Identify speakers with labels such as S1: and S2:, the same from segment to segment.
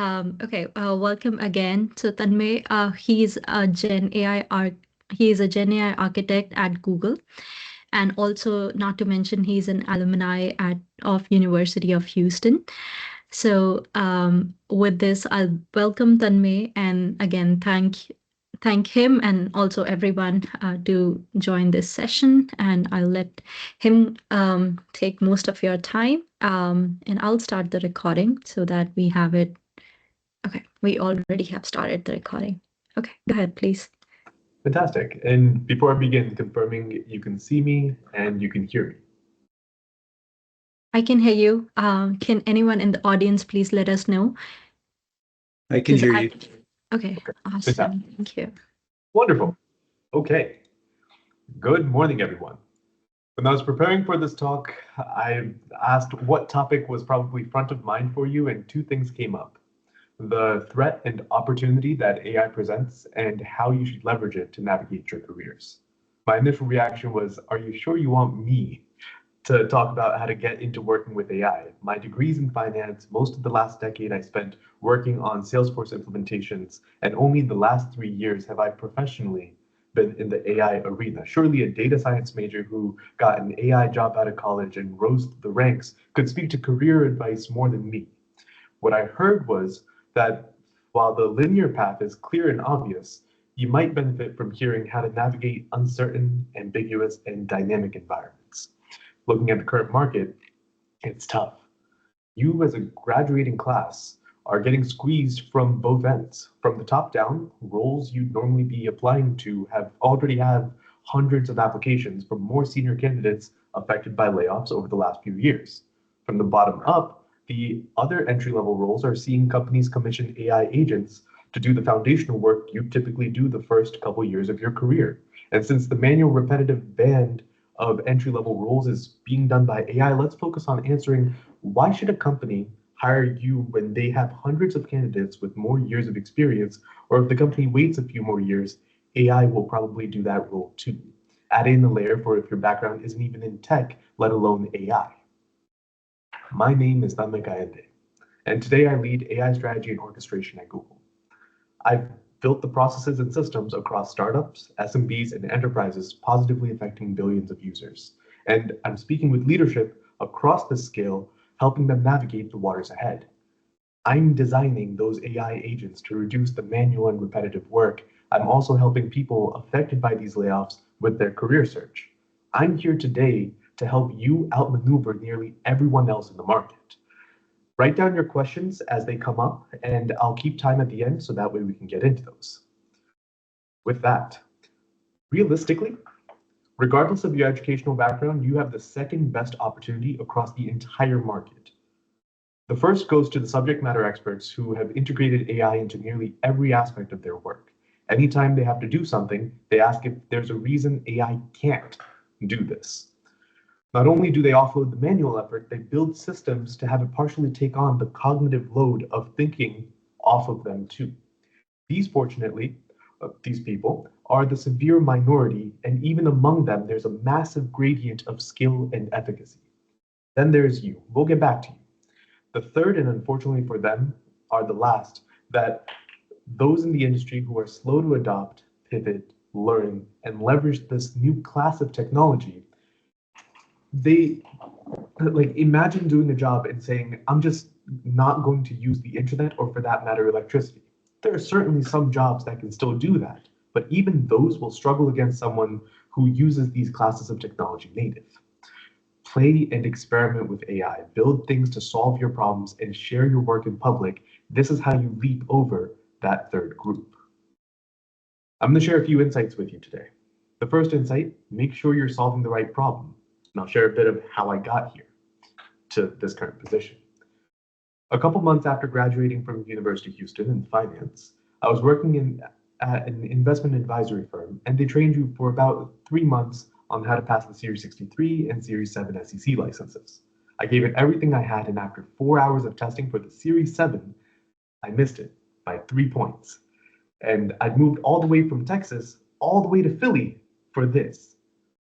S1: Okay, welcome again. So Tanmay, he is a Gen AI architect at Google, and also not to mention he's an alumni at of University of Houston. So with this, I'll welcome Tanmay, and again thank him and also everyone to join this session. And I'll let him take most of your time, and I'll start the recording so that we have it. Okay, we already have started the recording. Okay, go ahead, please.
S2: Fantastic. And before I begin, confirming you can see me and you can hear me.
S1: I can hear you. Can anyone in the audience please let us know?
S3: I can hear you.
S1: Okay, awesome. Thank you.
S2: Wonderful. Okay. Good morning, everyone. When I was preparing for this talk, I asked what topic was probably front of mind for you, and two things came up: the threat and opportunity that AI presents and how you should leverage it to navigate your careers. My initial reaction was, are you sure you want me to talk about how to get into working with AI? My degree's in finance. Most of the last decade I spent working on Salesforce implementations, and only the last 3 years have I professionally been in the AI arena. Surely a data science major who got an AI job out of college and rose through the ranks could speak to career advice more than me. What I heard was that while the linear path is clear and obvious, you might benefit from hearing how to navigate uncertain, ambiguous, and dynamic environments. Looking at the current market, it's tough. You as a graduating class are getting squeezed from both ends. From the top down, roles you'd normally be applying to already have hundreds of applications from more senior candidates affected by layoffs over the last few years. From the bottom up, the other entry-level roles are seeing companies commission AI agents to do the foundational work you typically do the first couple years of your career. And since the manual repetitive band of entry-level roles is being done by AI, let's focus on answering why should a company hire you when they have hundreds of candidates with more years of experience, or if the company waits a few more years, AI will probably do that role too. Add in the layer for if your background isn't even in tech, let alone AI. My name is Tanmay Kayande, and today I lead AI strategy and orchestration at Google. I've built the processes and systems across startups, SMBs, and enterprises, positively affecting billions of users. And I'm speaking with leadership across this scale, helping them navigate the waters ahead. I'm designing those AI agents to reduce the manual and repetitive work. I'm also helping people affected by these layoffs with their career search. I'm here today to help you outmaneuver nearly everyone else in the market. Write down your questions as they come up, and I'll keep time at the end so that way we can get into those. With that, realistically, regardless of your educational background, you have the second best opportunity across the entire market. The first goes to the subject matter experts who have integrated AI into nearly every aspect of their work. Anytime they have to do something, they ask if there's a reason AI can't do this. Not only do they offload the manual effort, they build systems to have it partially take on the cognitive load of thinking off of them too. These people are the severe minority, and even among them, there's a massive gradient of skill and efficacy. Then there's you. We'll get back to you. The third, and unfortunately for them, are the last, that those in the industry who are slow to adopt, pivot, learn, and leverage this new class of technology. They imagine doing a job and saying, I'm just not going to use the internet, or for that matter, electricity. There are certainly some jobs that can still do that, but even those will struggle against someone who uses these classes of technology native. Play and experiment with AI, build things to solve your problems, and share your work in public. This is how you leap over that third group. I'm going to share a few insights with you today. The first insight, make sure you're solving the right problem. And I'll share a bit of how I got here to this current position. A couple months after graduating from University of Houston in finance, I was working at an investment advisory firm, and they trained you for about 3 months on how to pass the Series 63 and Series 7 SEC licenses. I gave it everything I had, and after 4 hours of testing for the Series 7, I missed it by 3 points. And I'd moved all the way from Texas all the way to Philly for this.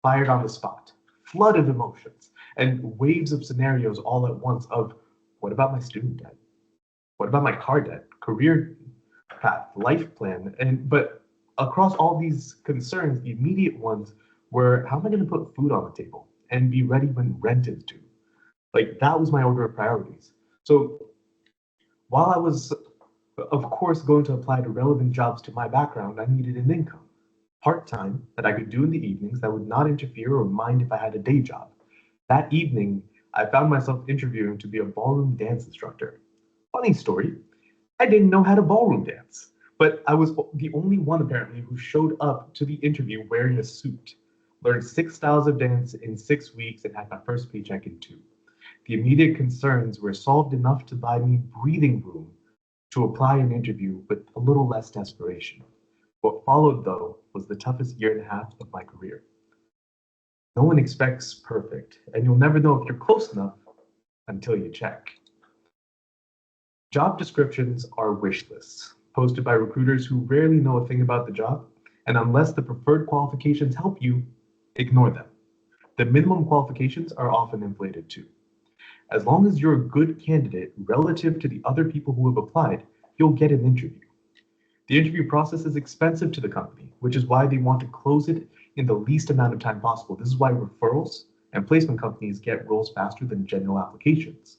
S2: Fired on the spot. Flood of emotions and waves of scenarios all at once of, what about my student debt? What about my car debt, career path, life plan? But across all these concerns, the immediate ones were, how am I going to put food on the table and be ready when rent is due? Like, that was my order of priorities. So while I was, of course, going to apply to relevant jobs to my background, I needed an income, part-time, that I could do in the evenings that would not interfere or mind if I had a day job. That evening, I found myself interviewing to be a ballroom dance instructor. Funny story, I didn't know how to ballroom dance, but I was the only one apparently who showed up to the interview wearing a suit, learned 6 styles of dance in 6 weeks, and had my first paycheck in 2. The immediate concerns were solved enough to buy me breathing room to apply an interview with a little less desperation. What followed, though, was the toughest year and a half of my career. No one expects perfect, and you'll never know if you're close enough until you check. Job descriptions are wish lists posted by recruiters who rarely know a thing about the job, and unless the preferred qualifications help you, ignore them. The minimum qualifications are often inflated too. As long as you're a good candidate relative to the other people who have applied, you'll get an interview. The interview process is expensive to the company, which is why they want to close it in the least amount of time possible. This is why referrals and placement companies get roles faster than general applications.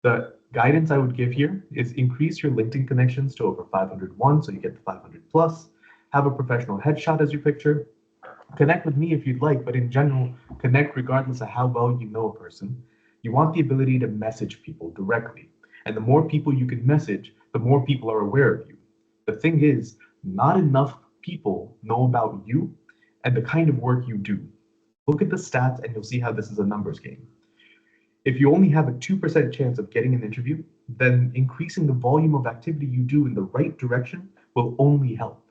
S2: The guidance I would give here is increase your LinkedIn connections to over 501 so you get the 500 plus, have a professional headshot as your picture, connect with me if you'd like, but in general, connect regardless of how well you know a person. You want the ability to message people directly, and the more people you can message, the more people are aware of you. The thing is, not enough people know about you and the kind of work you do. Look at the stats and you'll see how this is a numbers game. If you only have a 2% chance of getting an interview, then increasing the volume of activity you do in the right direction will only help.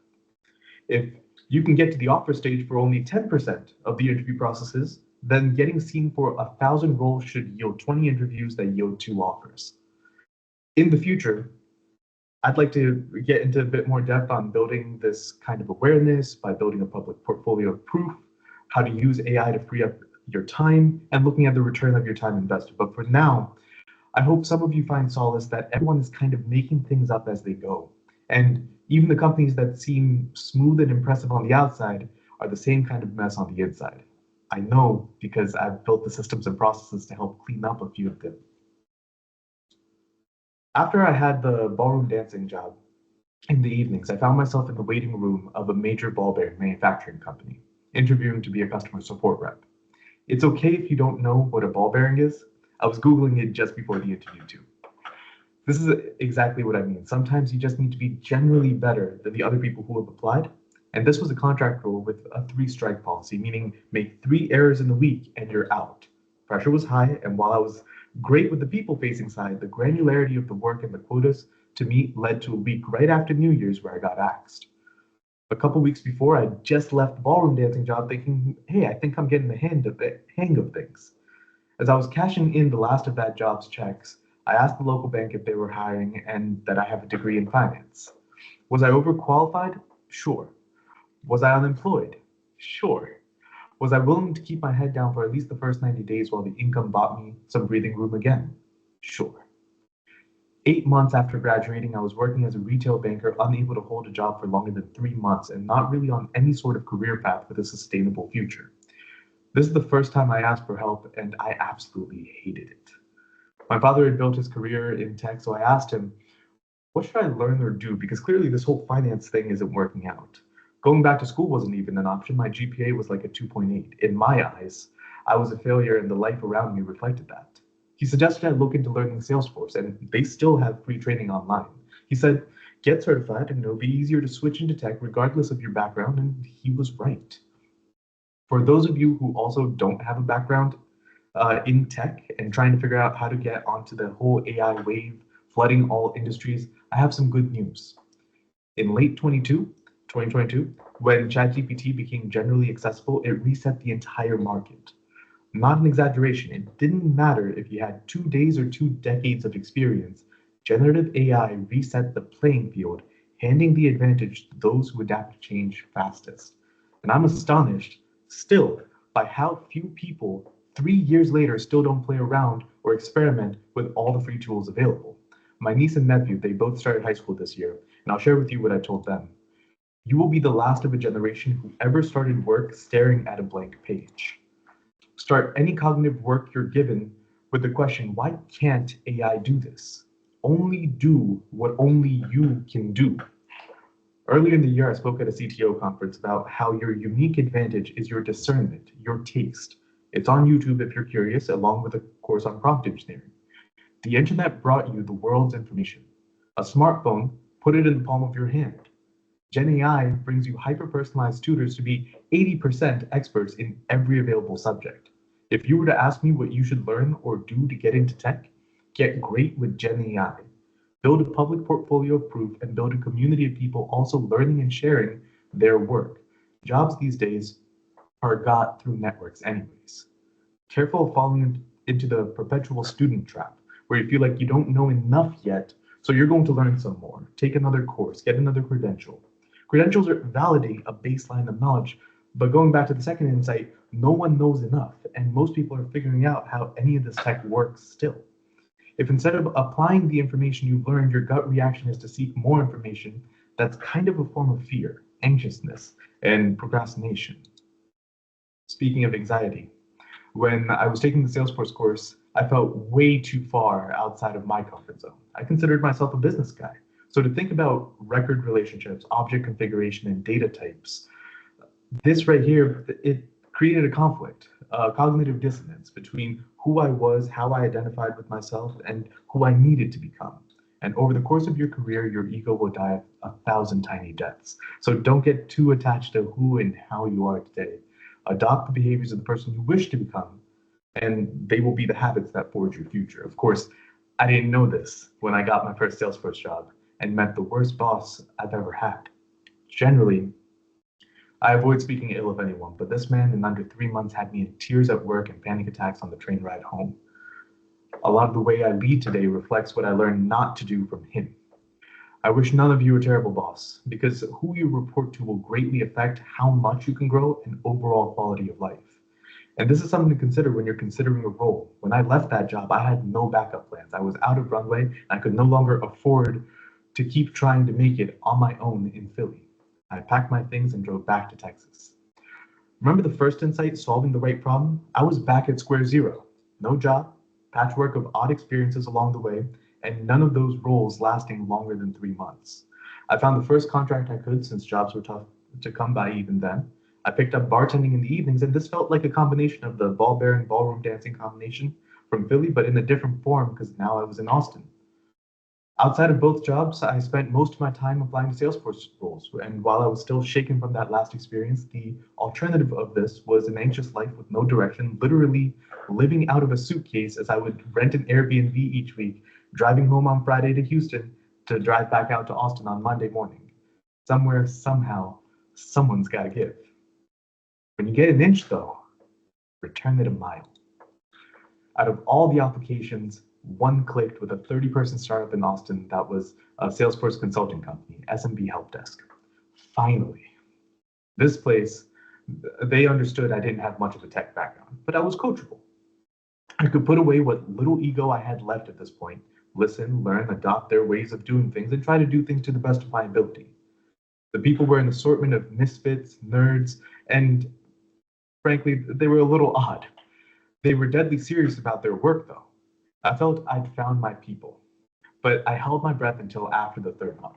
S2: If you can get to the offer stage for only 10% of the interview processes, then getting seen for 1,000 roles should yield 20 interviews that yield 2 offers. In the future, I'd like to get into a bit more depth on building this kind of awareness by building a public portfolio of proof, how to use AI to free up your time, and looking at the return of your time invested. But for now, I hope some of you find solace that everyone is kind of making things up as they go. And even the companies that seem smooth and impressive on the outside are the same kind of mess on the inside. I know because I've built the systems and processes to help clean up a few of them. After I had the ballroom dancing job in the evenings, I found myself in the waiting room of a major ball bearing manufacturing company, interviewing to be a customer support rep. It's okay if you don't know what a ball bearing is. I was Googling it just before the interview too. This is exactly what I mean. Sometimes you just need to be generally better than the other people who have applied. And this was a contract role with a 3-strike policy, meaning make 3 errors in the week and you're out. Pressure was high, and while I was great with the people-facing side, the granularity of the work and the quotas to meet led to a week right after New Year's where I got axed. A couple weeks before, I just left the ballroom dancing job thinking, hey, I think I'm getting the hang of things. As I was cashing in the last of that job's checks, I asked the local bank if they were hiring and that I have a degree in finance. Was I overqualified? Sure. Was I unemployed? Sure. Was I willing to keep my head down for at least the first 90 days while the income bought me some breathing room again? Sure. 8 months after graduating, I was working as a retail banker, unable to hold a job for longer than 3 months and not really on any sort of career path with a sustainable future. This is the first time I asked for help, and I absolutely hated it. My father had built his career in tech, so I asked him, what should I learn or do? Because clearly this whole finance thing isn't working out. Going back to school wasn't even an option. My GPA was like a 2.8. In my eyes, I was a failure, and the life around me reflected that. He suggested I look into learning Salesforce, and they still have free training online. He said, get certified and it'll be easier to switch into tech regardless of your background, and he was right. For those of you who also don't have a background in tech and trying to figure out how to get onto the whole AI wave flooding all industries, I have some good news. In late 2022, when ChatGPT became generally accessible, it reset the entire market. Not an exaggeration, it didn't matter if you had 2 days or 2 decades of experience. Generative AI reset the playing field, handing the advantage to those who adapt to change fastest. And I'm astonished, still, by how few people 3 years later still don't play around or experiment with all the free tools available. My niece and nephew, they both started high school this year, and I'll share with you what I told them. You will be the last of a generation who ever started work staring at a blank page. Start any cognitive work you're given with the question, why can't AI do this? Only do what only you can do. Earlier in the year, I spoke at a CTO conference about how your unique advantage is your discernment, your taste. It's on YouTube if you're curious, along with a course on prompt engineering. The internet brought you the world's information. A smartphone, put it in the palm of your hand. Gen AI brings you hyper-personalized tutors to be 80% experts in every available subject. If you were to ask me what you should learn or do to get into tech, get great with Gen AI. Build a public portfolio of proof and build a community of people also learning and sharing their work. Jobs these days are got through networks anyways. Careful of falling into the perpetual student trap, where you feel like you don't know enough yet, so you're going to learn some more, take another course, get another credential. Credentials validate a baseline of knowledge, but going back to the second insight, no one knows enough, and most people are figuring out how any of this tech works still. If instead of applying the information you've learned, your gut reaction is to seek more information, that's kind of a form of fear, anxiousness, and procrastination. Speaking of anxiety, when I was taking the Salesforce course, I felt way too far outside of my comfort zone. I considered myself a business guy. So to think about record relationships, object configuration, and data types, this right here, it created a conflict, a cognitive dissonance between who I was, how I identified with myself, and who I needed to become. And over the course of your career, your ego will die 1,000 tiny deaths. So don't get too attached to who and how you are today. Adopt the behaviors of the person you wish to become, and they will be the habits that forge your future. Of course, I didn't know this when I got my first Salesforce job and met the worst boss I've ever had. Generally, I avoid speaking ill of anyone, but this man in under 3 months had me in tears at work and panic attacks on the train ride home. A lot of the way I lead today reflects what I learned not to do from him. I wish none of you a terrible boss, because who you report to will greatly affect how much you can grow and overall quality of life. And this is something to consider when you're considering a role. When I left that job, I had no backup plans. I was out of runway, and I could no longer afford to keep trying to make it on my own in Philly. I packed my things and drove back to Texas. Remember the first insight, solving the right problem? I was back at square zero. No job, patchwork of odd experiences along the way, and none of those roles lasting longer than 3 months. I found the first contract I could, since jobs were tough to come by even then. I picked up bartending in the evenings, and this felt like a combination of the ball bearing ballroom dancing combination from Philly, but in a different form because now I was in Austin. Outside of both jobs, I spent most of my time applying to Salesforce roles, and while I was still shaken from that last experience, the alternative of this was an anxious life with no direction, literally living out of a suitcase as I would rent an Airbnb each week, driving home on Friday to Houston to drive back out to Austin on Monday morning. Somewhere, somehow, someone's got to give. When you get an inch, though, return it a mile. Out of all the applications, one clicked with a 30-person startup in Austin that was a Salesforce consulting company, SMB Help Desk. Finally, this place, they understood I didn't have much of a tech background, but I was coachable. I could put away what little ego I had left at this point, listen, learn, adopt their ways of doing things, and try to do things to the best of my ability. The people were an assortment of misfits, nerds, and frankly, they were a little odd. They were deadly serious about their work, though. I felt I'd found my people, but I held my breath until after the 3rd month.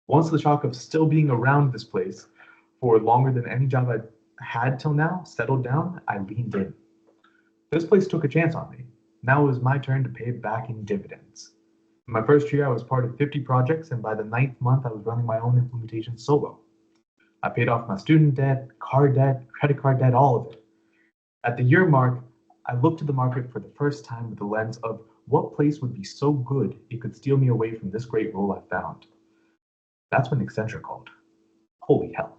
S2: Once the shock of still being around this place for longer than any job I'd had till now settled down, I leaned in. This place took a chance on me. Now it was my turn to pay it back in dividends. In my first year, I was part of 50 projects, and by the 9th month, I was running my own implementation solo. I paid off my student debt, car debt, credit card debt, all of it. At the year mark, I looked at the market for the first time with the lens of what place would be so good it could steal me away from this great role I found. That's when Accenture called. Holy hell.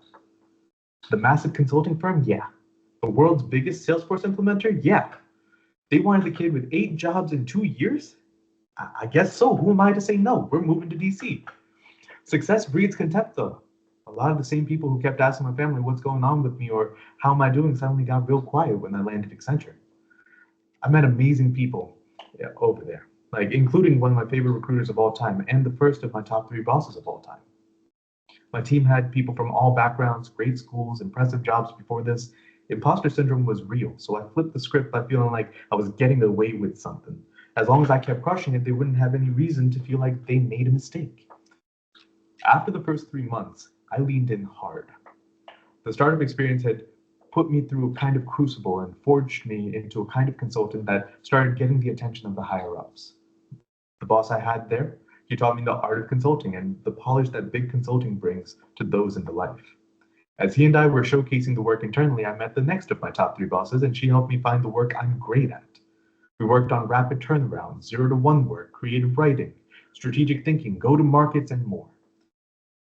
S2: The massive consulting firm? Yeah. The world's biggest Salesforce implementer? Yeah. They wanted the kid with 8 jobs in 2 years? I guess so. Who am I to say no? We're moving to DC. Success breeds contempt, though. A lot of the same people who kept asking my family what's going on with me or how am I doing suddenly got real quiet when I landed Accenture. I met amazing people over there. like including one of my favorite recruiters of all time and the first of my top 3 bosses of all time. My team had people from all backgrounds, great schools, impressive jobs before this. Imposter syndrome was real, so I flipped the script by feeling like I was getting away with something. As long as I kept crushing it, they wouldn't have any reason to feel like they made a mistake. After the first 3 months, I leaned in hard. The startup experience had put me through a kind of crucible and forged me into a kind of consultant that started getting the attention of the higher ups. The boss I had there, he taught me the art of consulting and the polish that big consulting brings to those in the life. As he and I were showcasing the work internally, I met the next of my top 3 bosses, and she helped me find the work I'm great at. We worked on rapid turnaround, 0 to 1 work, creative writing, strategic thinking, go to markets, and more.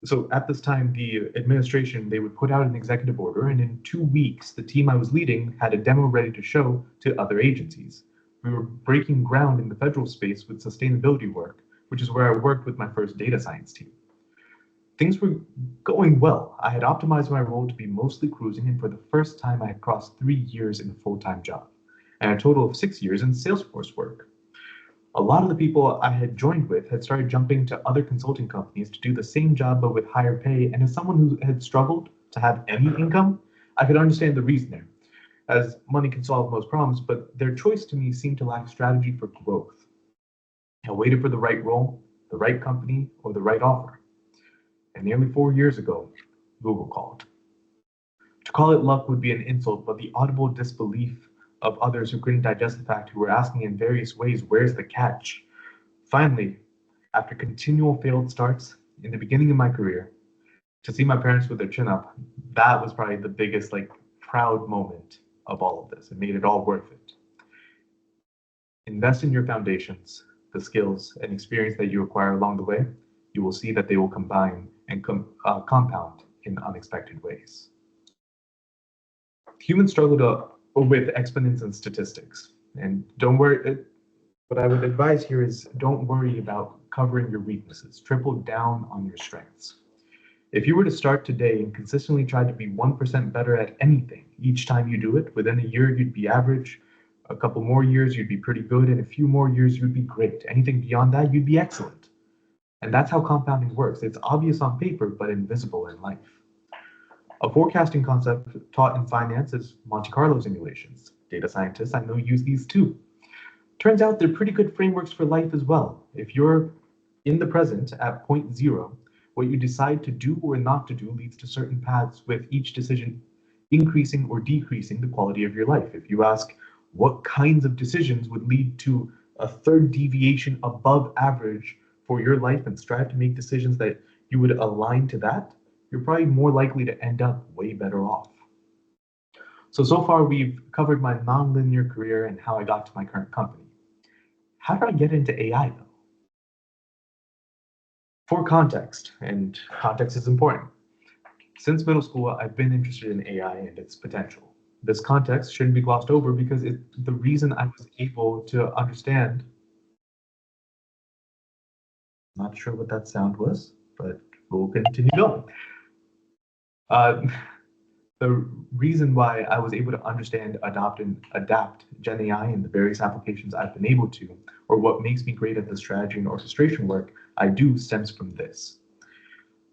S2: So at this time, the administration, they would put out an executive order, and in 2 weeks, the team I was leading had a demo ready to show to other agencies. We were breaking ground in the federal space with sustainability work, which is where I worked with my first data science team. Things were going well. I had optimized my role to be mostly cruising, and for the first time, I had crossed 3 years in a full-time job, and a total of 6 years in Salesforce work. A lot of the people I had joined with had started jumping to other consulting companies to do the same job but with higher pay, and as someone who had struggled to have any income, I could understand the reason there, as money can solve most problems, but their choice to me seemed to lack strategy for growth. I waited for the right role, the right company, or the right offer. And nearly 4 years ago, Google called. To call it luck would be an insult, but the audible disbelief of others who couldn't digest the fact, who were asking in various ways, where's the catch? Finally, after continual failed starts in the beginning of my career, to see my parents with their chin up, that was probably the biggest, proud moment of all of this. It made it all worth it. Invest in your foundations, the skills and experience that you acquire along the way. You will see that they will combine and compound in unexpected ways. Humans struggle with exponents and statistics. And don't worry, what I would advise here is don't worry about covering your weaknesses. Triple down on your strengths. If you were to start today and consistently try to be 1% better at anything each time you do it, within a year you'd be average, a couple more years you'd be pretty good, and a few more years you'd be great. Anything beyond that, you'd be excellent. And that's how compounding works. It's obvious on paper, but invisible in life. A forecasting concept taught in finance is Monte Carlo simulations. Data scientists I know use these too. Turns out they're pretty good frameworks for life as well. If you're in the present at point zero, what you decide to do or not to do leads to certain paths, with each decision increasing or decreasing the quality of your life. If you ask what kinds of decisions would lead to a third deviation above average for your life and strive to make decisions that you would align to that, you're probably more likely to end up way better off. So far we've covered my nonlinear career and how I got to my current company. How did I get into AI though? For context, and context is important. Since middle school, I've been interested in AI and its potential. This context shouldn't be glossed over because it's the reason I was able to understand. Not sure what that sound was, but we'll continue going. The reason why I was able to understand, adopt, and adapt Gen AI and the various applications I've been able to, or what makes me great at the strategy and orchestration work I do, stems from this.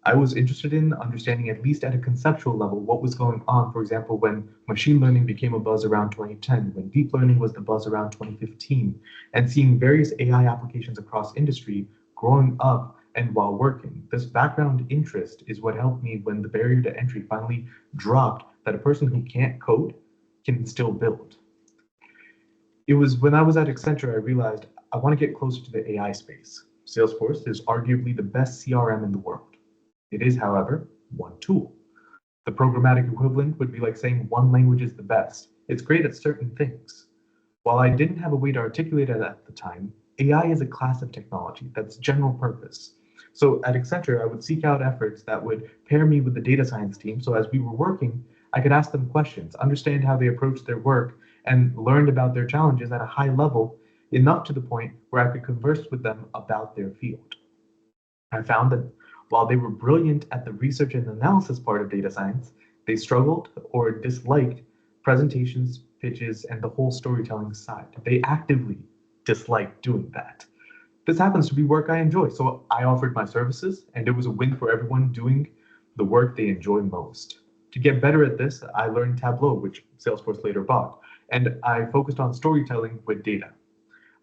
S2: I was interested in understanding, at least at a conceptual level, what was going on, for example, when machine learning became a buzz around 2010, when deep learning was the buzz around 2015, and seeing various AI applications across industry growing up and while working. This background interest is what helped me when the barrier to entry finally dropped, that a person who can't code can still build. It was when I was at Accenture I realized I want to get closer to the AI space. Salesforce is arguably the best CRM in the world. It is, however, one tool. The programmatic equivalent would be like saying one language is the best. It's great at certain things. While I didn't have a way to articulate it at the time, AI is a class of technology that's general purpose. So at Accenture, I would seek out efforts that would pair me with the data science team, so as we were working, I could ask them questions, understand how they approached their work, and learned about their challenges at a high level, enough to the point where I could converse with them about their field. I found that while they were brilliant at the research and analysis part of data science, they struggled or disliked presentations, pitches, and the whole storytelling side. They actively disliked doing that. This happens to be work I enjoy, so I offered my services, and it was a win for everyone doing the work they enjoy most. To get better at this, I learned Tableau, which Salesforce later bought, and I focused on storytelling with data.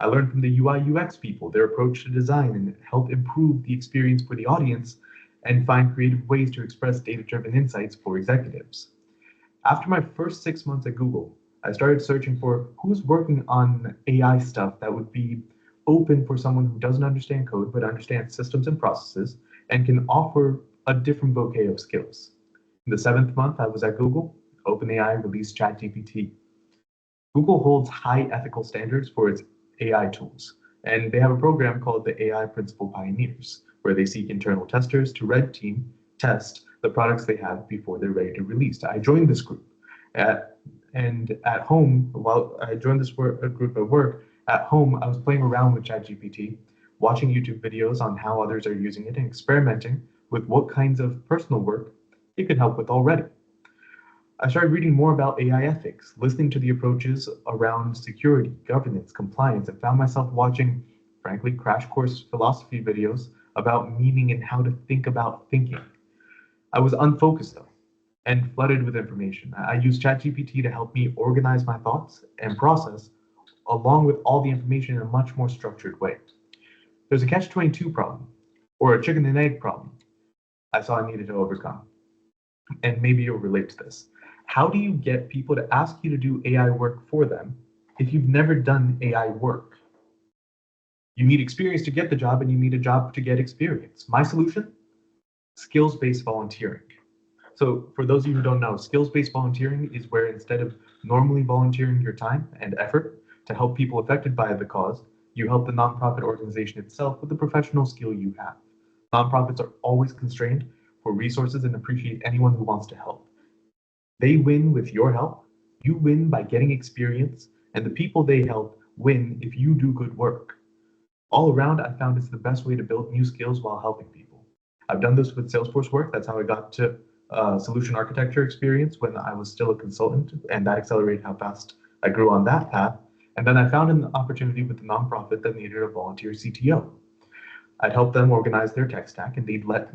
S2: I learned from the UI UX people, their approach to design, and help improve the experience for the audience and find creative ways to express data-driven insights for executives. After my first 6 months at Google, I started searching for who's working on AI stuff that would be open for someone who doesn't understand code but understands systems and processes and can offer a different bouquet of skills. In the 7th month I was at Google, OpenAI released ChatGPT. Google holds high ethical standards for its AI tools, and they have a program called the AI Principal Pioneers, where they seek internal testers to red team test the products they have before they're ready to release. I joined this group, and at home, while I joined this group at work, at home I was playing around with ChatGPT, watching YouTube videos on how others are using it, and experimenting with what kinds of personal work it could help with already. I started reading more about AI ethics, listening to the approaches around security, governance, compliance, and found myself watching, frankly, crash course philosophy videos about meaning and how to think about thinking. I was unfocused though, and flooded with information. I used ChatGPT to help me organize my thoughts and process, along with all the information in a much more structured way. There's a catch-22 problem, or a chicken and egg problem, I saw I needed to overcome. And maybe you'll relate to this. How do you get people to ask you to do AI work for them if you've never done AI work? You need experience to get the job, and you need a job to get experience. My solution? Skills-based volunteering. So for those of you who don't know, skills-based volunteering is where instead of normally volunteering your time and effort to help people affected by the cause, you help the nonprofit organization itself with the professional skill you have. Nonprofits are always constrained for resources and appreciate anyone who wants to help. They win with your help, you win by getting experience, and the people they help win if you do good work. All around, I found it's the best way to build new skills while helping people. I've done this with Salesforce work. That's how I got to solution architecture experience when I was still a consultant, and that accelerated how fast I grew on that path. And then I found an opportunity with a nonprofit that needed a volunteer CTO. I'd help them organize their tech stack, and they'd let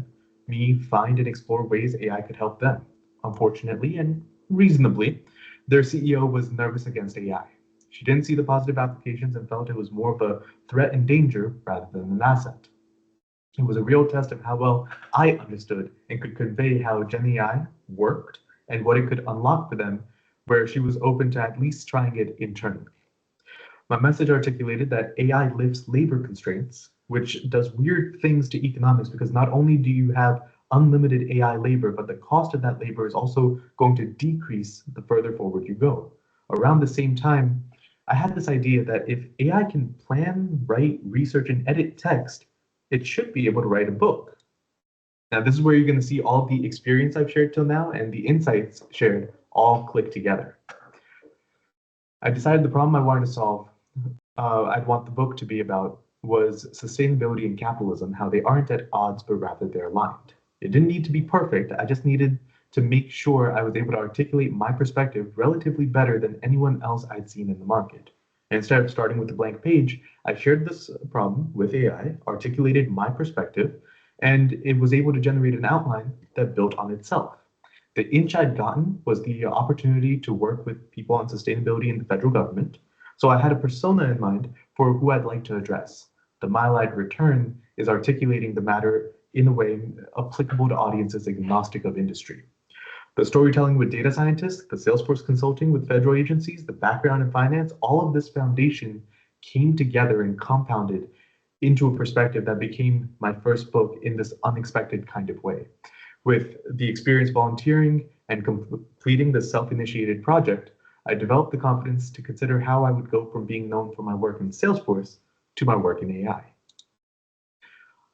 S2: me find and explore ways AI could help them. Unfortunately, and reasonably, their CEO was nervous against AI. She didn't see the positive applications and felt it was more of a threat and danger rather than an asset. It was a real test of how well I understood and could convey how Gen AI worked and what it could unlock for them, where she was open to at least trying it internally. My message articulated that AI lifts labor constraints, which does weird things to economics because not only do you have unlimited AI labor, but the cost of that labor is also going to decrease the further forward you go. Around the same time, I had this idea that if AI can plan, write, research, and edit text, it should be able to write a book. Now, this is where you're going to see all the experience I've shared till now and the insights shared all click together. I decided the problem I wanted to solve, I'd want the book to be about, was sustainability and capitalism, how they aren't at odds, but rather they're aligned. It didn't need to be perfect. I just needed to make sure I was able to articulate my perspective relatively better than anyone else I'd seen in the market. And instead of starting with a blank page, I shared this problem with AI, articulated my perspective, and it was able to generate an outline that built on itself. The inch I'd gotten was the opportunity to work with people on sustainability in the federal government. So I had a persona in mind for who I'd like to address. The mile I'd return is articulating the matter in a way applicable to audiences agnostic of industry. The storytelling with data scientists, the Salesforce consulting with federal agencies, the background in finance, all of this foundation came together and compounded into a perspective that became my first book in this unexpected kind of way. With the experience volunteering and completing the self-initiated project, I developed the confidence to consider how I would go from being known for my work in Salesforce to my work in AI.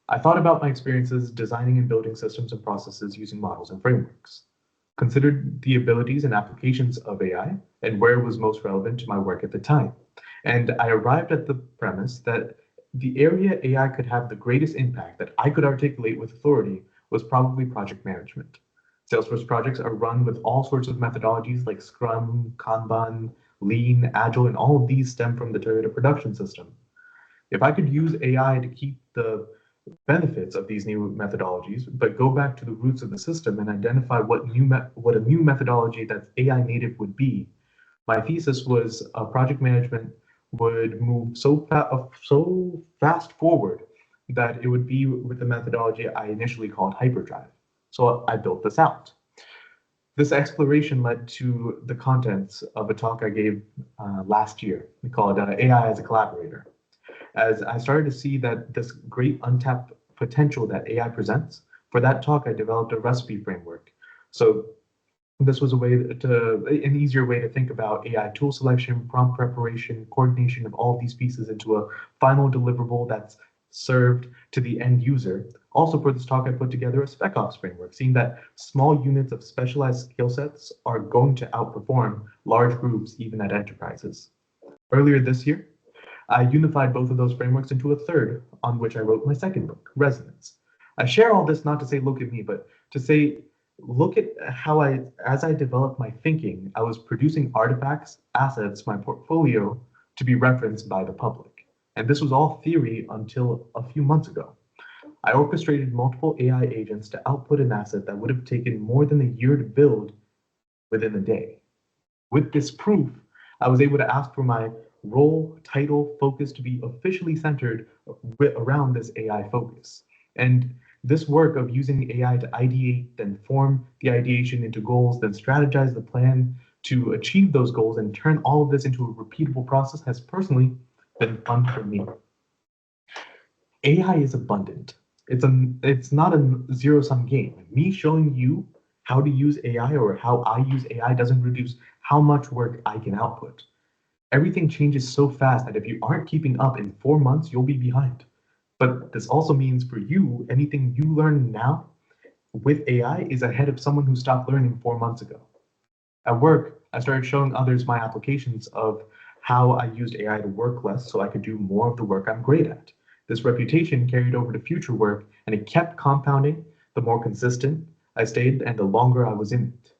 S2: I thought about my experiences designing and building systems and processes using models and frameworks, considered the abilities and applications of AI and where it was most relevant to my work at the time. And I arrived at the premise that the area AI could have the greatest impact that I could articulate with authority was probably project management. Salesforce projects are run with all sorts of methodologies like Scrum, Kanban, Lean, Agile, and all of these stem from the Toyota production system. If I could use AI to keep the benefits of these new methodologies, but go back to the roots of the system and identify what a new methodology that's AI native would be, my thesis was project management would move so fast forward that it would be with the methodology I initially called hyperdrive. So I built this out. This exploration led to the contents of a talk I gave last year. We call it AI as a Collaborator. As I started to see that this great untapped potential that AI presents, for that talk, I developed a recipe framework. So this was an easier way to think about AI tool selection, prompt preparation, coordination of all these pieces into a final deliverable that's served to the end user. Also for this talk, I put together a SpecOps framework, seeing that small units of specialized skill sets are going to outperform large groups, even at enterprises. Earlier this year, I unified both of those frameworks into a third, on which I wrote my second book, Resonance. I share all this not to say, look at me, but to say, look at how as I developed my thinking, I was producing artifacts, assets, my portfolio to be referenced by the public. And this was all theory until a few months ago. I orchestrated multiple AI agents to output an asset that would have taken more than a year to build within a day. With this proof, I was able to ask for my role, title, focus to be officially centered around this AI focus. And this work of using AI to ideate, then form the ideation into goals, then strategize the plan to achieve those goals and turn all of this into a repeatable process has personally been fun for me. AI is abundant. It's not a zero-sum game. Me showing you how to use AI or how I use AI doesn't reduce how much work I can output. Everything changes so fast that if you aren't keeping up in 4 months, you'll be behind. But this also means for you, anything you learn now with AI is ahead of someone who stopped learning 4 months ago. At work, I started showing others my applications of how I used AI to work less so I could do more of the work I'm great at. This reputation carried over to future work, and it kept compounding the more consistent I stayed and the longer I was in it.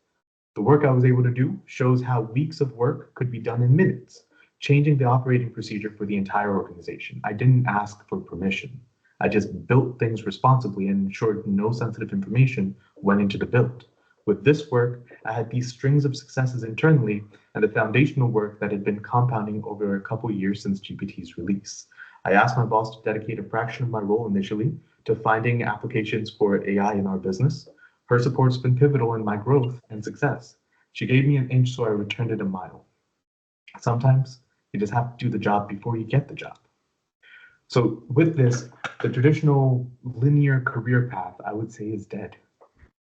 S2: The work I was able to do shows how weeks of work could be done in minutes, changing the operating procedure for the entire organization. I didn't ask for permission. I just built things responsibly and ensured no sensitive information went into the build. With this work, I had these strings of successes internally and the foundational work that had been compounding over a couple years since GPT's release. I asked my boss to dedicate a fraction of my role initially to finding applications for AI in our business. Her support's been pivotal in my growth and success. She gave me an inch, so I returned it a mile. Sometimes you just have to do the job before you get the job. So with this, the traditional linear career path, I would say, is dead.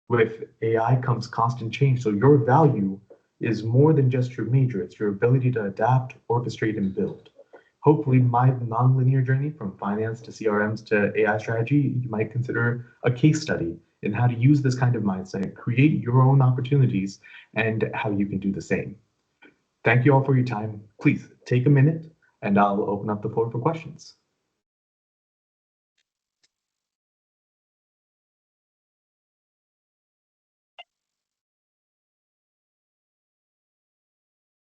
S2: With AI comes constant change, so your value is more than just your major, it's your ability to adapt, orchestrate, and build. Hopefully, my nonlinear journey from finance to CRMs to AI strategy, you might consider a case study in how to use this kind of mindset, create your own opportunities, and how you can do the same. Thank you all for your time. Please take a minute and I'll open up the floor for questions.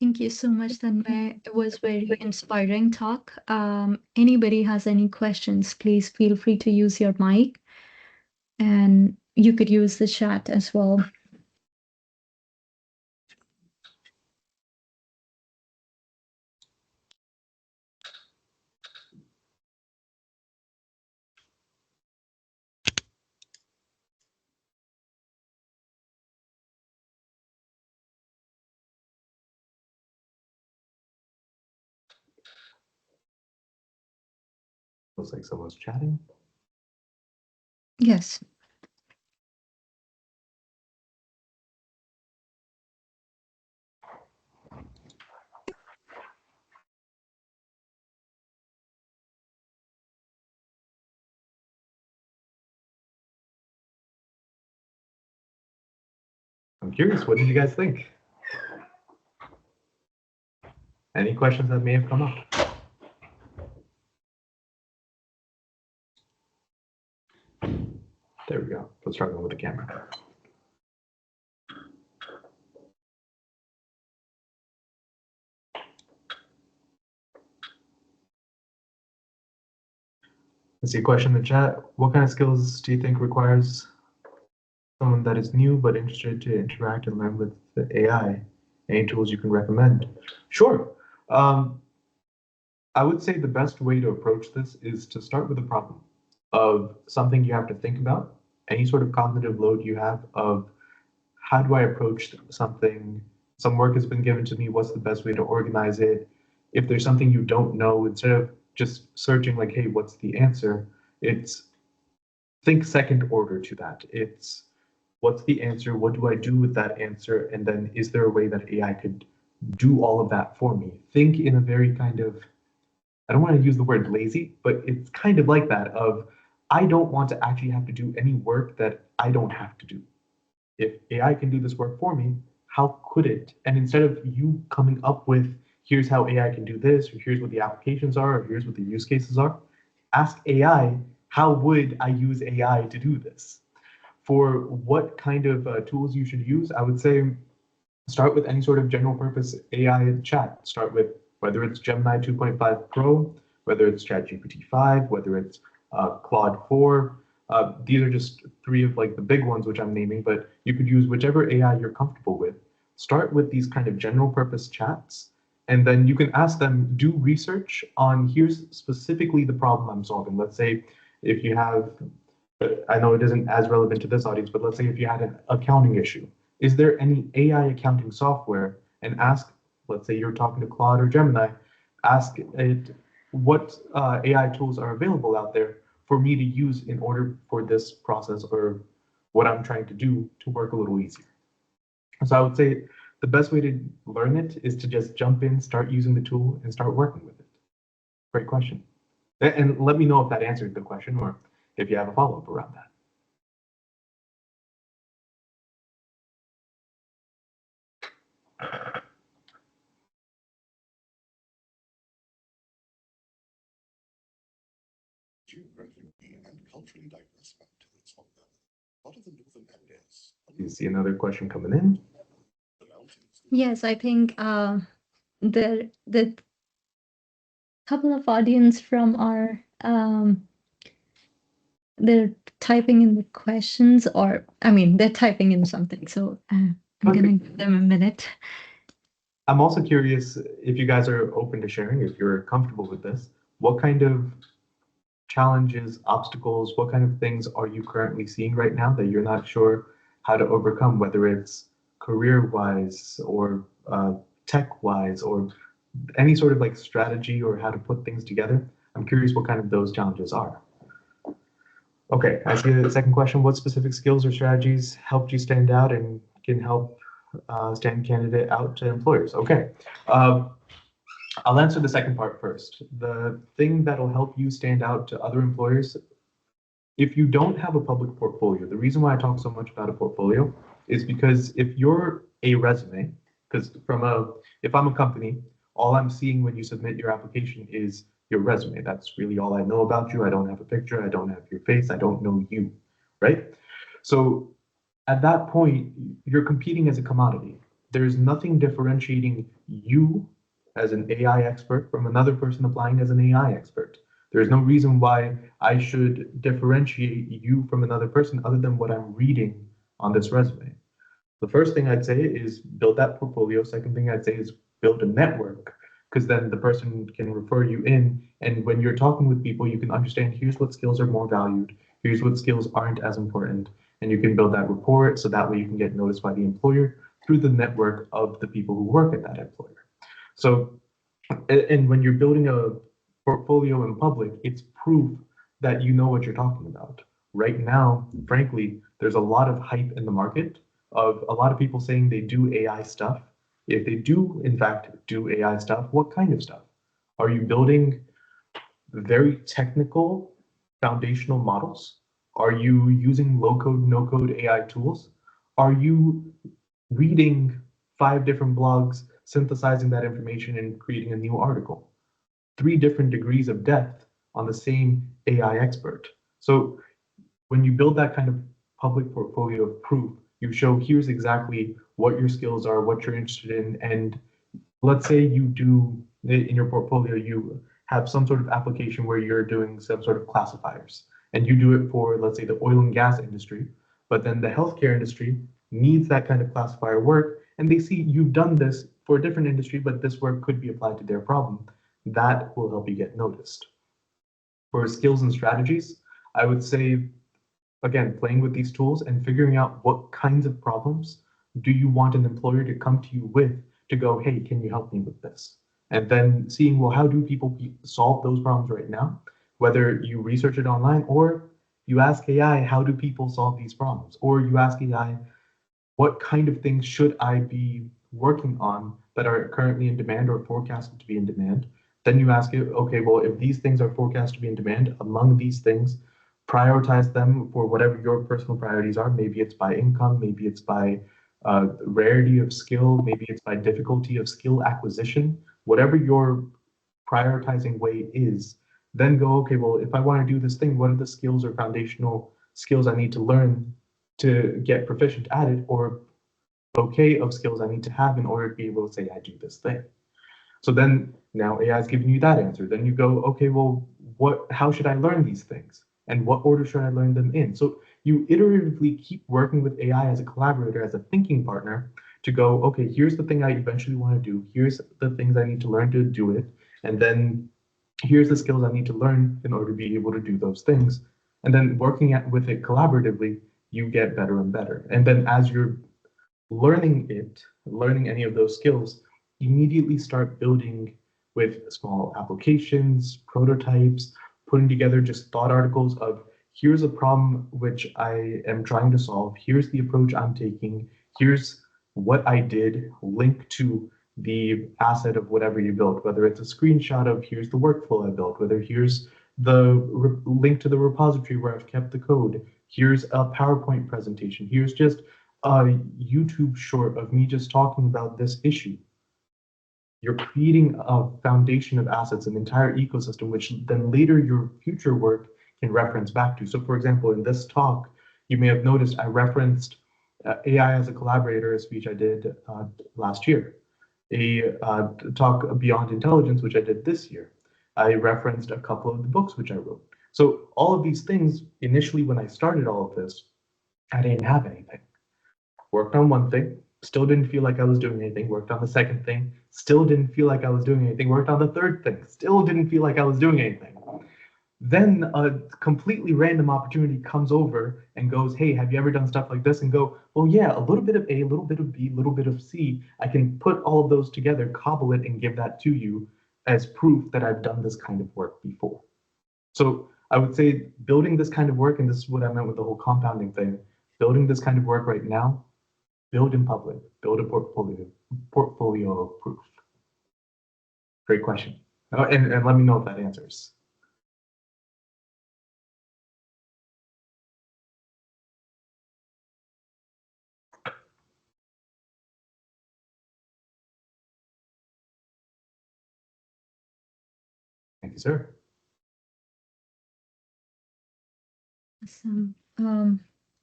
S1: Thank you so much, Tanmay. It was very inspiring talk. Anybody has any questions, please feel free to use your mic, and you could use the chat as well.
S2: Looks like someone's chatting.
S1: Yes.
S2: I'm curious, what did you guys think? Any questions that may have come up? There we go. Let's start with the camera. I see a question in the chat. What kind of skills do you think requires someone that is new but interested to interact and learn with the AI? Any tools you can recommend? Sure. I would say the best way to approach this is to start with a problem of something you have to think about, any sort of cognitive load you have of how do I approach something? Some work has been given to me, what's the best way to organize it? If there's something you don't know, instead of just searching like, hey, what's the answer? It's think second order to that. It's what's the answer? What do I do with that answer? And then is there a way that AI could do all of that for me? Think in a very kind of, I don't want to use the word lazy, but it's kind of like that of, I don't want to actually have to do any work that I don't have to do. If AI can do this work for me, how could it? And instead of you coming up with, here's how AI can do this, or here's what the applications are, or here's what the use cases are, ask AI, how would I use AI to do this? For what kind of tools you should use, I would say start with any sort of general purpose AI chat. Start with whether it's Gemini 2.5 Pro, whether it's ChatGPT 5, whether it's Claude 4. These are just three of like the big ones which I'm naming, but you could use whichever AI you're comfortable with. Start with these kind of general purpose chats, and then you can ask them, do research on here's specifically the problem I'm solving. Let's say if you have, I know it isn't as relevant to this audience, but let's say if you had an accounting issue, is there any AI accounting software? And ask, let's say you're talking to Claude or Gemini, ask it what AI tools are available out there for me to use in order for this process or what I'm trying to do to work a little easier. So I would say the best way to learn it is to just jump in, start using the tool, and start working with it. Great question. And let me know if that answered the question or if you have a follow-up around that.
S4: And culturally diverse mountains on a lot of the northern areas.
S2: You see another question coming in?
S4: The mountains.
S1: Yes, I think the couple of audience from our they're typing in the questions, or I mean, they're typing in something. So I'm
S2: Okay.
S1: gonna give them a minute.
S2: I'm also curious if you guys are open to sharing, if you're comfortable with this, what kind of challenges, obstacles, what kind of things are you currently seeing right now that you're not sure how to overcome, whether it's career-wise or tech-wise or any sort of like strategy or how to put things together? I'm curious what kind of those challenges are. Okay, I see the second question. What specific skills or strategies helped you stand out and can help stand candidate out to employers? Okay, I'll answer the second part first. The thing that'll help you stand out to other employers, if you don't have a public portfolio, the reason why I talk so much about a portfolio is because if you're a resume, because if I'm a company, all I'm seeing when you submit your application is your resume. That's really all I know about you. I don't have a picture. I don't have your face. I don't know you, right? So at that point, you're competing as a commodity. There's nothing differentiating you as an AI expert from another person applying as an AI expert. There's no reason why I should differentiate you from another person other than what I'm reading on this resume. The first thing I'd say is build that portfolio. Second thing I'd say is build a network, because then the person can refer you in. And when you're talking with people, you can understand here's what skills are more valued, here's what skills aren't as important. And you can build that rapport so that way you can get noticed by the employer through the network of the people who work at that employer. So, and when you're building a portfolio in public, it's proof that you know what you're talking about. Right now, frankly, there's a lot of hype in the market of a lot of people saying they do AI stuff. If they do, in fact, do AI stuff, what kind of stuff? Are you building very technical foundational models? Are you using low-code, no-code AI tools? Are you reading 5 different blogs, synthesizing that information and creating a new article? 3 different degrees of depth on the same AI expert. So when you build that kind of public portfolio of proof, you show here's exactly what your skills are, what you're interested in, and let's say you do in your portfolio, you have some sort of application where you're doing some sort of classifiers, and you do it for, let's say, the oil and gas industry, but then the healthcare industry needs that kind of classifier work, and they see you've done this for a different industry, but this work could be applied to their problem. That will help you get noticed. For skills and strategies, I would say, again, playing with these tools and figuring out what kinds of problems do you want an employer to come to you with to go, hey, can you help me with this? And then seeing, well, how do people solve those problems right now? Whether you research it online or you ask AI, how do people solve these problems? Or you ask AI, what kind of things should I be working on that are currently in demand or forecasted to be in demand? Then you ask it, okay, well, if these things are forecast to be in demand, among these things, prioritize them for whatever your personal priorities are. Maybe it's by income, maybe it's by rarity of skill, maybe it's by difficulty of skill acquisition, whatever your prioritizing way is. Then go, okay, well, if I want to do this thing, what are the skills or foundational skills I need to learn to get proficient at it, or bouquet of skills I need to have in order to be able to say I do this thing. So then now AI is giving you that answer. Then you go, okay, well, how should I learn these things? And what order should I learn them in? So you iteratively keep working with AI as a collaborator, as a thinking partner to go, okay, here's the thing I eventually want to do. Here's the things I need to learn to do it. And then here's the skills I need to learn in order to be able to do those things. And then working with it collaboratively, you get better and better. And then as you're learning any of those skills, immediately start building with small applications, prototypes, putting together just thought articles of here's a problem which I am trying to solve, here's the approach I'm taking, here's what I did, link to the asset of whatever you built, whether it's a screenshot of here's the workflow I built, whether here's the link to the repository where I've kept the code, here's a PowerPoint presentation, here's just a YouTube short of me just talking about this issue. You're creating a foundation of assets, an entire ecosystem, which then later your future work can reference back to. So for example, in this talk, you may have noticed I referenced AI as a collaborator, a speech I did last year, a talk Beyond Intelligence, which I did this year. I referenced a couple of the books which I wrote. So all of these things, initially when I started all of this, I didn't have anything. Worked on one thing, still didn't feel like I was doing anything. Worked on the second thing, still didn't feel like I was doing anything. Worked on the third thing, still didn't feel like I was doing anything. Then a completely random opportunity comes over and goes, hey, have you ever done stuff like this? And go, well, yeah, a little bit of A, a little bit of B, a little bit of C. I can put all of those together, cobble it, and give that to you as proof that I've done this kind of work before. So I would say building this kind of work, and this is what I meant with the whole compounding thing, building this kind of work right now, build in public, build a portfolio of proof. Great question. Oh, and let me know if that answers. Thank you, sir.
S1: Awesome.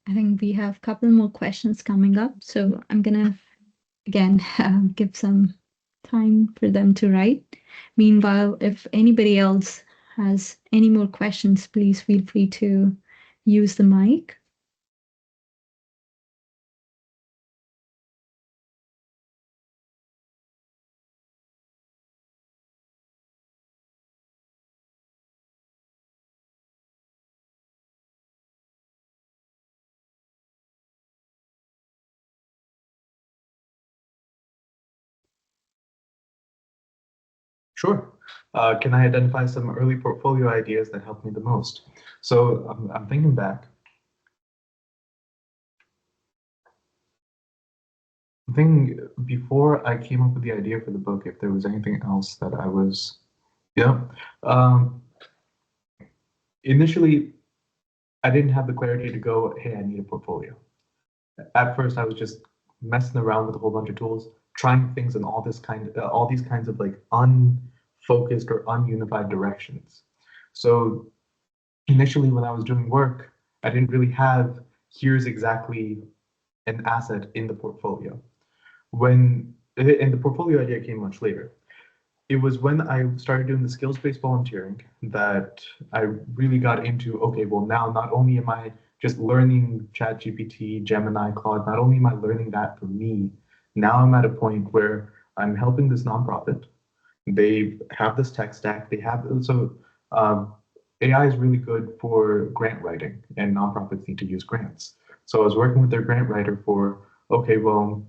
S1: I think we have a couple more questions coming up, so I'm gonna again give some time for them to write. Meanwhile, if anybody else has any more questions, please feel free to use the mic.
S2: Sure. Can I identify some early portfolio ideas that helped me the most? So I'm thinking back. I'm thinking before I came up with the idea for the book, if there was anything else that I was, yeah. Initially, I didn't have the clarity to go, hey, I need a portfolio. At first, I was just messing around with a whole bunch of tools, trying things in all these kinds of like unfocused or ununified directions. So initially, when I was doing work, I didn't really have here's exactly an asset in the portfolio. And the portfolio idea came much later. it was when I started doing the skills-based volunteering that I really got into, okay, well, now not only am I just learning ChatGPT, Gemini, Claude, not only am I learning that for me, now I'm at a point where I'm helping this nonprofit. They have this tech stack. They have, so AI is really good for grant writing, and nonprofits need to use grants. So I was working with their grant writer for, okay, well,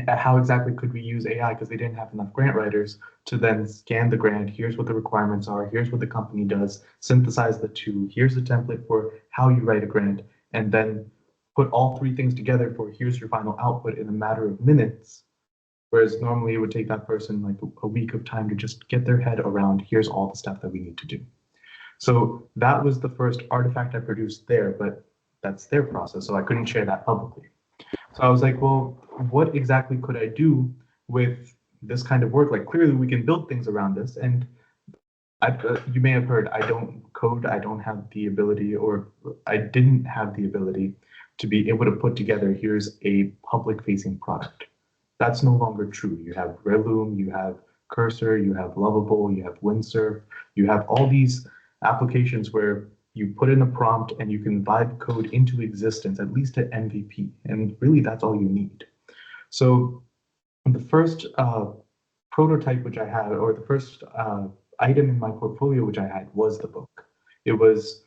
S2: how exactly could we use AI because they didn't have enough grant writers to then scan the grant. Here's what the requirements are. Here's what the company does. Synthesize the two. Here's a template for how you write a grant, and then put all three things together for here's your final output in a matter of minutes. Whereas normally it would take that person like a week of time to just get their head around here's all the stuff that we need to do. So that was the first artifact I produced there, but that's their process, so I couldn't share that publicly. So I was like, well, what exactly could I do with this kind of work? Like, clearly we can build things around this. And you may have heard, I don't code, I don't have the ability, or I didn't have the ability to be able to put together, here's a public facing product. That's no longer true. You have Reloom, you have Cursor, you have Lovable, you have Windsurf, you have all these applications where you put in a prompt and you can vibe code into existence, at least at MVP. And really, that's all you need. So the first prototype which I had, or the first item in my portfolio which I had, was the book. It was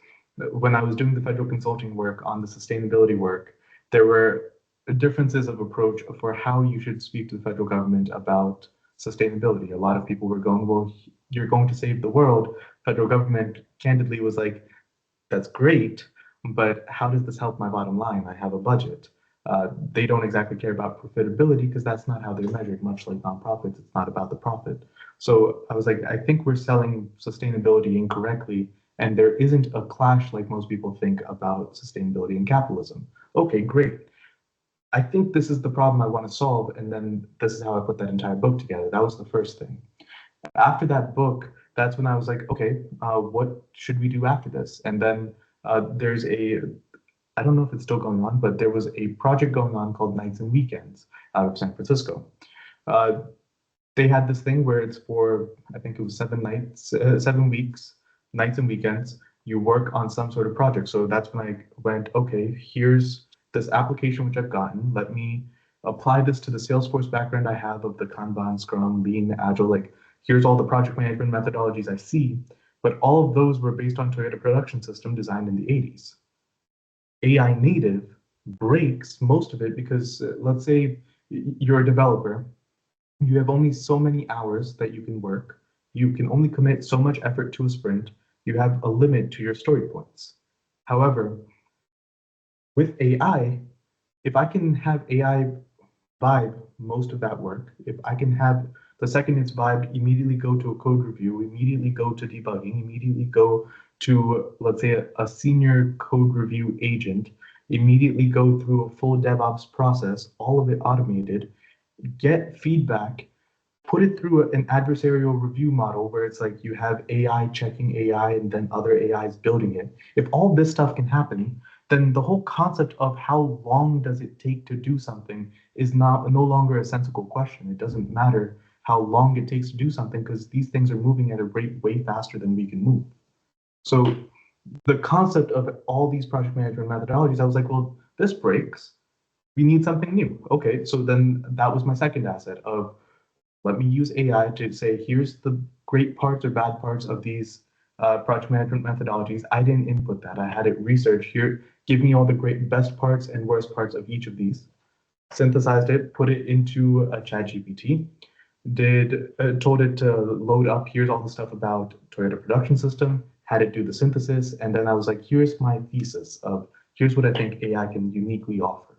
S2: when I was doing the federal consulting work on the sustainability work, there were differences of approach for how you should speak to the federal government about sustainability. A lot of people were going, well, you're going to save the world. Federal government candidly was like, that's great, but how does this help my bottom line? I have a budget. They don't exactly care about profitability because that's not how they're measured, much like nonprofits. It's not about the profit. So I was like, I think we're selling sustainability incorrectly, and there isn't a clash like most people think about sustainability and capitalism. Okay, great. I think this is the problem I want to solve, and then this is how I put that entire book together. That was the first thing. After that book, that's when I was like, okay, what should we do after this? And then there's I don't know if it's still going on, but there was a project going on called Nights and Weekends out of San Francisco. Uh, they had this thing where it's for, I think it was 7 nights, 7 weeks, nights and weekends. You work on some sort of project. So that's when I went, okay, here's this application which I've gotten. Let me apply this to the Salesforce background I have of the Kanban, Scrum, Lean, Agile. Like, here's all the project management methodologies I see. But all of those were based on Toyota Production System designed in the 80s. AI native breaks most of it because let's say you're a developer, you have only so many hours that you can work. You can only commit so much effort to a sprint. You have a limit to your story points. However, with AI, if I can have AI vibe most of that work, if I can have the second it's vibed, immediately go to a code review, immediately go to debugging, immediately go to, let's say, a senior code review agent, immediately go through a full DevOps process, all of it automated, get feedback, put it through an adversarial review model where it's like you have AI checking AI and then other AIs building it. If all this stuff can happen, then the whole concept of how long does it take to do something is no longer a sensible question. It doesn't matter how long it takes to do something because these things are moving at a rate way faster than we can move. So the concept of all these project management methodologies, I was like, well, this breaks. We need something new. Okay, so then that was my second asset of let me use AI to say, here's the great parts or bad parts of these project management methodologies. I didn't input that. I had it researched here. Give me all the great best parts and worst parts of each of these. Synthesized it, put it into a ChatGPT, told it to load up, here's all the stuff about Toyota Production System, had it do the synthesis, and then I was like, here's my thesis of here's what I think AI can uniquely offer.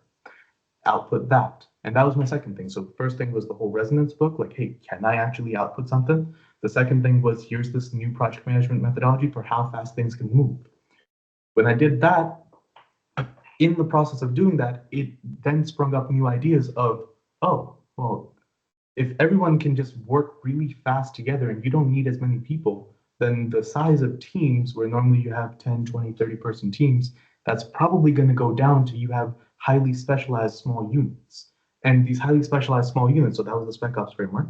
S2: Output that. And that was my second thing. So the first thing was the whole resonance book, like, hey, can I actually output something? The second thing was here's this new project management methodology for how fast things can move. When I did that, in the process of doing that, it then sprung up new ideas of, oh, well, if everyone can just work really fast together and you don't need as many people, then the size of teams where normally you have 10, 20, 30 person teams, that's probably going to go down to you have highly specialized small units. And these highly specialized small units, so that was the spec ops framework,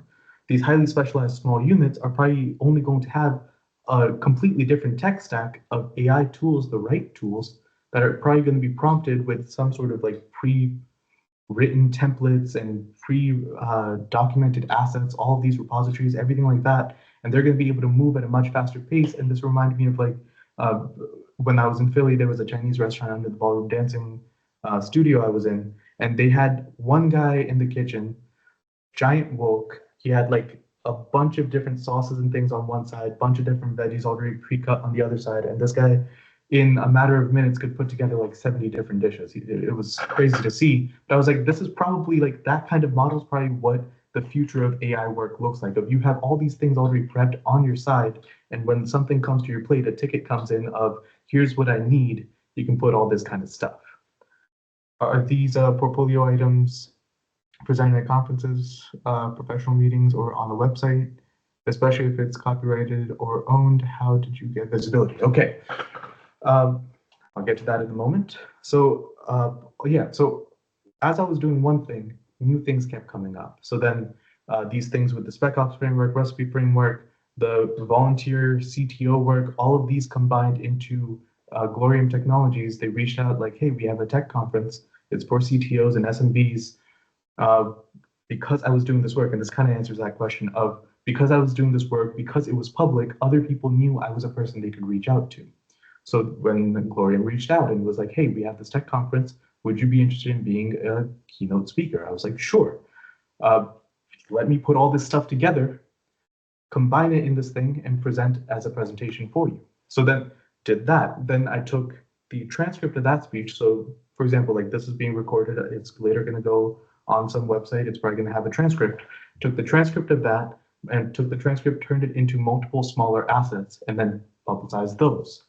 S2: these highly specialized small units are probably only going to have a completely different tech stack of AI tools, the right tools, that are probably going to be prompted with some sort of like pre-written templates and pre-documented assets, all of these repositories, everything like that. And they're going to be able to move at a much faster pace. And this reminded me of like uh, when I was in Philly, there was a Chinese restaurant under the ballroom dancing studio I was in, and they had one guy in the kitchen, giant wok. He had like a bunch of different sauces and things on one side, bunch of different veggies already pre-cut on the other side, and this guy, in a matter of minutes, could put together like 70 different dishes. It was crazy to see, but I was like, this is probably like that kind of model is probably what the future of AI work looks like. If you have all these things already prepped on your side, and when something comes to your plate, a ticket comes in of here's what I need, you can put all this kind of stuff. Are these portfolio items presenting at conferences, professional meetings, or on the website, especially if it's copyrighted or owned? How did you get visibility? Okay, I'll get to that in a moment. So yeah, so as I was doing one thing, new things kept coming up. So then these things with the SpecOps framework, recipe framework, the volunteer CTO work, all of these combined into Glorium Technologies. They reached out like, hey, we have a tech conference. It's for CTOs and SMBs. Because I was doing this work, and this kind of answers that question of because I was doing this work, because it was public, other people knew I was a person they could reach out to. So when Gloria reached out and was like, hey, we have this tech conference, would you be interested in being a keynote speaker? I was like, sure. Let me put all this stuff together, combine it in this thing, and present as a presentation for you. So then did that. Then I took the transcript of that speech. So for example, like this is being recorded, it's later going to go on some website, it's probably going to have a transcript. Took the transcript of that and took the transcript, turned it into multiple smaller assets, and then publicized those.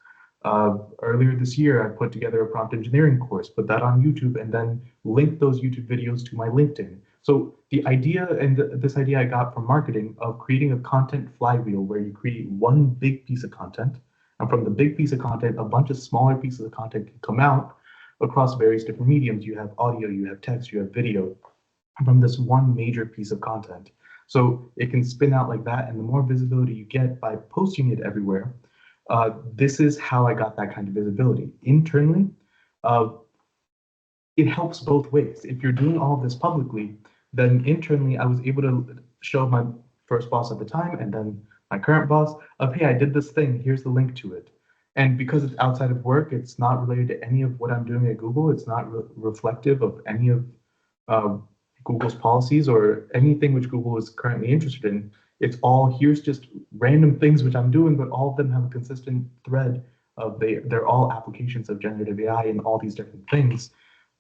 S2: Earlier this year, I put together a prompt engineering course, put that on YouTube, and then linked those YouTube videos to my LinkedIn. So the idea, and this idea I got from marketing, of creating a content flywheel where you create one big piece of content, and from the big piece of content, a bunch of smaller pieces of content can come out across various different mediums. You have audio, you have text, you have video, from this one major piece of content. So it can spin out like that, and the more visibility you get by posting it everywhere, this is how I got that kind of visibility. Internally, it helps both ways. If you're doing all of this publicly, then internally I was able to show my first boss at the time and then my current boss of, hey, I did this thing, here's the link to it. And because it's outside of work, it's not related to any of what I'm doing at Google. It's not reflective of any of Google's policies or anything which Google is currently interested in. It's all, here's just random things which I'm doing, but all of them have a consistent thread of they're all applications of generative AI and all these different things.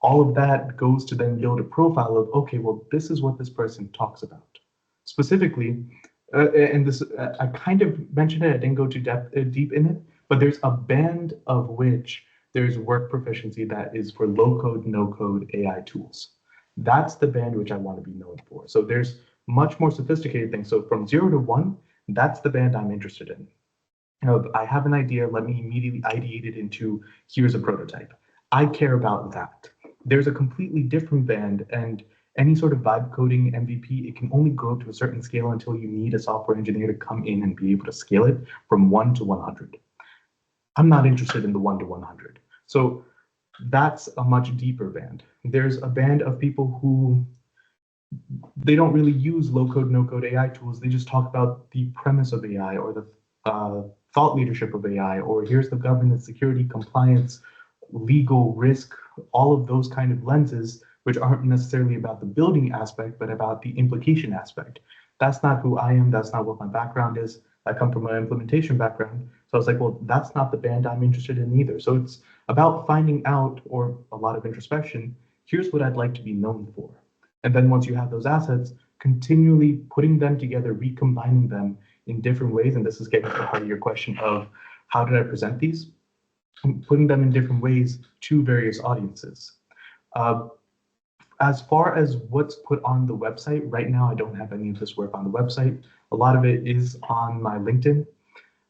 S2: All of that goes to then build a profile of, okay, well, this is what this person talks about. Specifically, and this, I kind of mentioned it, I didn't go too deep in it, but there's a band of which there's work proficiency that is for low code, no code AI tools. That's the band which I want to be known for. So there's much more sophisticated things. So from 0 to 1, that's the band I'm interested in. I have an idea, let me immediately ideate it into here's a prototype. I care about that. There's a completely different band, and any sort of vibe coding MVP, it can only grow to a certain scale until you need a software engineer to come in and be able to scale it from 1 to 100. I'm not interested in the 1 to 100. So that's a much deeper band. There's a band of people who they don't really use low code, no code AI tools. They just talk about the premise of AI or the thought leadership of AI, or here's the governance, security, compliance, legal, risk, all of those kind of lenses, which aren't necessarily about the building aspect, but about the implication aspect. That's not who I am. That's not what my background is. I come from an implementation background. So I was like, well, that's not the band I'm interested in either. So it's about finding out, or a lot of introspection, here's what I'd like to be known for. And then once you have those assets, continually putting them together, recombining them in different ways. And this is getting to the heart of your question of how did I present these? Putting them in different ways to various audiences. As far as what's put on the website, right now I don't have any of this work on the website. A lot of it is on my LinkedIn.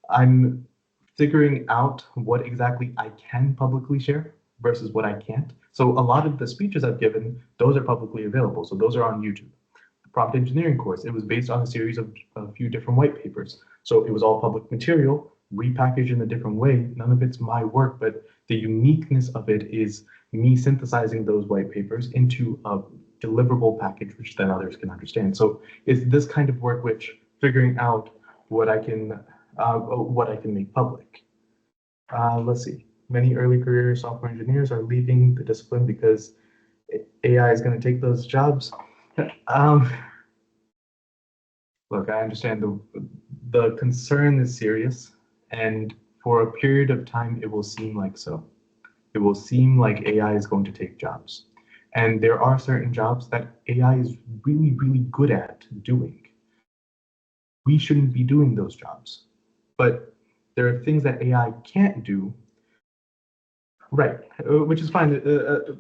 S2: I'm figuring out what exactly I can publicly share versus what I can't. So a lot of the speeches I've given, those are publicly available. So those are on YouTube. prompt engineering course. It was based on a series of a few different white papers. So it was all public material, repackaged in a different way. None of it's my work, but the uniqueness of it is me synthesizing those white papers into a deliverable package, which then others can understand. So it's this kind of work which figuring out what I can make public. Let's see. Many early career software engineers are leaving the discipline because AI is going to take those jobs. Look, I understand the concern is serious, and for a period of time, it will seem like so. It will seem like AI is going to take jobs. And there are certain jobs that AI is really, really good at doing. We shouldn't be doing those jobs. But there are things that AI can't do, right, which is fine.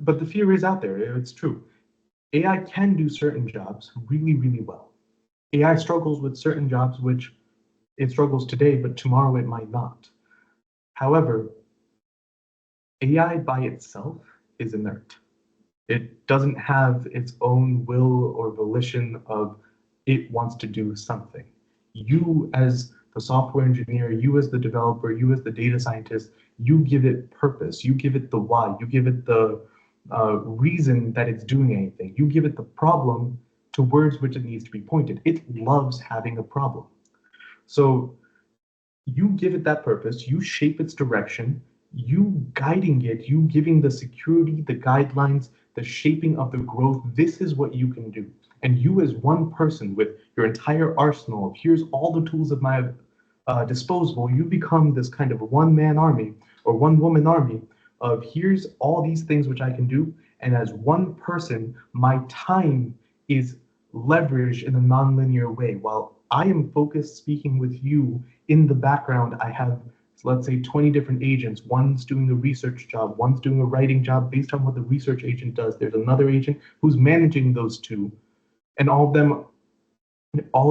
S2: But the fear is out there. It's true. AI can do certain jobs really, really well. AI struggles with certain jobs which it struggles today, but tomorrow it might not. However, AI by itself is inert. It doesn't have its own will or volition of it wants to do something. You as the software engineer, you as the developer, you as the data scientist, you give it purpose, you give it the why, you give it the reason that it's doing anything. You give it the problem towards which it needs to be pointed. It loves having a problem. So you give it that purpose, you shape its direction, you guiding it, you giving the security, the guidelines, the shaping of the growth. This is what you can do. And you as one person with your entire arsenal of here's all the tools at my disposal, you become this kind of one-man army or one-woman army of here's all these things which I can do. And as one person, my time is leveraged in a nonlinear way. While I am focused speaking with you in the background, I have, let's say, 20 different agents. One's doing a research job, one's doing a writing job based on what the research agent does. There's another agent who's managing those two. And all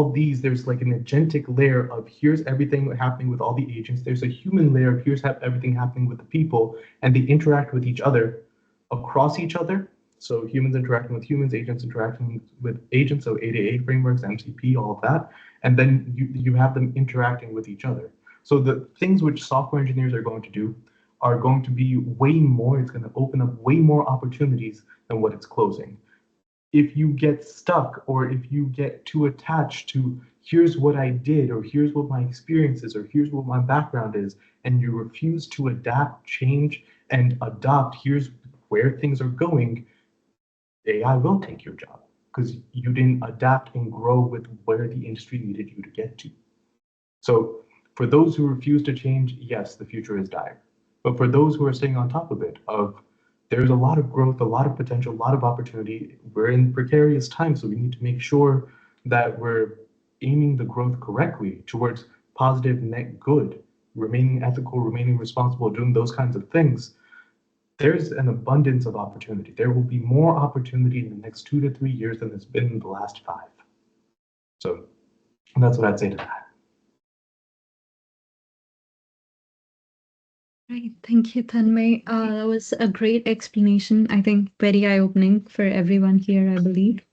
S2: of these, there's like an agentic layer of here's everything happening with all the agents. There's a human layer of here's everything happening with the people, and they interact with each other across each other. So humans interacting with humans, agents interacting with agents, so A2A frameworks, MCP, all of that. And then you have them interacting with each other. So the things which software engineers are going to do are going to be way more, it's going to open up way more opportunities than what it's closing. If you get stuck or if you get too attached to here's what I did or here's what my experience is or here's what my background is, and you refuse to adapt, change, and adopt here's where things are going, AI will take your job because you didn't adapt and grow with where the industry needed you to get to. So for those who refuse to change, yes, the future is dire. But for those who are staying on top of it, there's a lot of growth, a lot of potential, a lot of opportunity. We're in precarious times, so we need to make sure that we're aiming the growth correctly towards positive net good, remaining ethical, remaining responsible, doing those kinds of things. There's an abundance of opportunity. There will be more opportunity in the next 2 to 3 years than there's been in the last 5. So that's what I'd say to that.
S1: Right. Thank you, Tanmay. That was a great explanation. I think very eye-opening for everyone here, I believe.